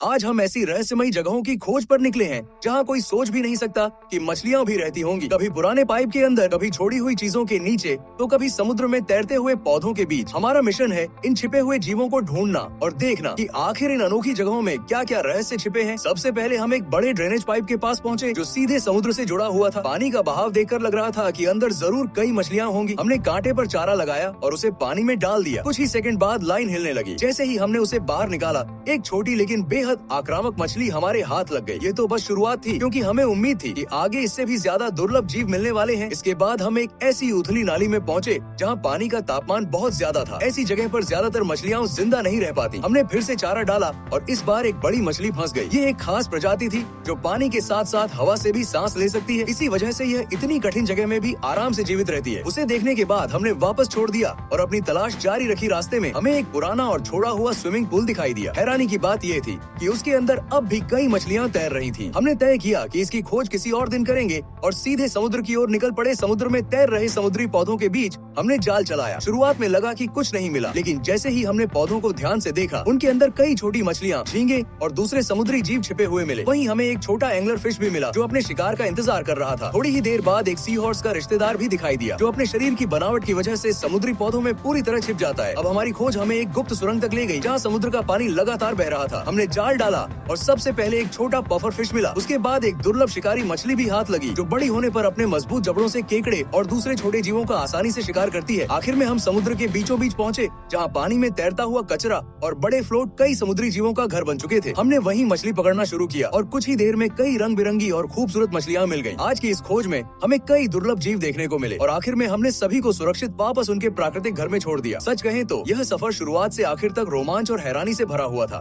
आज हम ऐसी रहस्यमयी जगहों की खोज पर निकले हैं जहां कोई सोच भी नहीं सकता कि मछलियां भी रहती होंगी। कभी पुराने पाइप के अंदर, कभी छोड़ी हुई चीजों के नीचे, तो कभी समुद्र में तैरते हुए पौधों के बीच। हमारा मिशन है इन छिपे हुए जीवों को ढूंढना और देखना कि आखिर इन अनोखी जगहों में क्या क्या रहस्य छिपे हैं। सबसे पहले हम एक बड़े ड्रेनेज पाइप के पास पहुँचे जो सीधे समुद्र से जुड़ा हुआ था। पानी का बहाव देखकर लग रहा था कि अंदर जरूर कई मछलियां होंगी। हमने कांटे पर चारा लगाया और उसे पानी में डाल दिया। कुछ ही सेकंड बाद लाइन हिलने लगी। जैसे ही हमने उसे बाहर निकाला, एक छोटी लेकिन बेहद आक्रामक मछली हमारे हाथ लग गई। ये तो बस शुरुआत थी, क्योंकि हमें उम्मीद थी कि आगे इससे भी ज्यादा दुर्लभ जीव मिलने वाले हैं। इसके बाद हम एक ऐसी उथली नाली में पहुंचे जहां पानी का तापमान बहुत ज्यादा था। ऐसी जगह पर ज्यादातर मछलियां जिंदा नहीं रह पाती। हमने फिर से चारा डाला और इस बार एक बड़ी मछली फंस गई। ये एक खास प्रजाति थी जो पानी के साथ साथ हवा से भी सांस ले सकती है। इसी वजह से यह इतनी कठिन जगह में भी आराम से जीवित रहती है। उसे देखने के बाद हमने वापस छोड़ दिया और अपनी तलाश जारी रखी। रास्ते में हमें एक पुराना और छोड़ा हुआ स्विमिंग पूल दिखाई दिया। हैरानी की बात यह थी कि उसके अंदर अब भी कई मछलियां तैर रही थीं। हमने तय किया कि इसकी खोज किसी और दिन करेंगे और सीधे समुद्र की ओर निकल पड़े। समुद्र में तैर रहे समुद्री पौधों के बीच हमने जाल चलाया। शुरुआत में लगा कि कुछ नहीं मिला, लेकिन जैसे ही हमने पौधों को ध्यान से देखा, उनके अंदर कई छोटी मछलियां, झींगे और दूसरे समुद्री जीव छिपे हुए मिले। वहीं हमें एक छोटा एंगलर फिश भी मिला जो अपने शिकार का इंतजार कर रहा था। थोड़ी ही देर बाद एक सी हॉर्स का रिश्तेदार भी दिखाई दिया जो अपने शरीर की बनावट की वजह से समुद्री पौधों में पूरी तरह छिप जाता है। अब हमारी खोज हमें एक गुप्त सुरंग तक ले गई जहाँ समुद्र का पानी लगातार बह रहा था। हमने जाल डाला और सबसे पहले एक छोटा पफर फिश मिला। उसके बाद एक दुर्लभ शिकारी मछली भी हाथ लगी जो बड़ी होने पर अपने मजबूत जबड़ों से केकड़े और दूसरे छोटे जीवों का आसानी से शिकार करती है। आखिर में हम समुद्र के बीचों बीच पहुँचे जहाँ पानी में तैरता हुआ कचरा और बड़े फ्लोट कई समुद्री जीवों का घर बन चुके थे। हमने वहीं मछली पकड़ना शुरू किया और कुछ ही देर में कई रंग बिरंगी और खूबसूरत मछलियाँ मिल गयी। आज की इस खोज में हमें कई दुर्लभ जीव देखने को मिले और आखिर में हमने सभी को सुरक्षित वापस उनके प्राकृतिक घर में छोड़ दिया। सच कहें तो यह सफर शुरुआत से आखिर तक रोमांच और हैरानी से भरा हुआ था।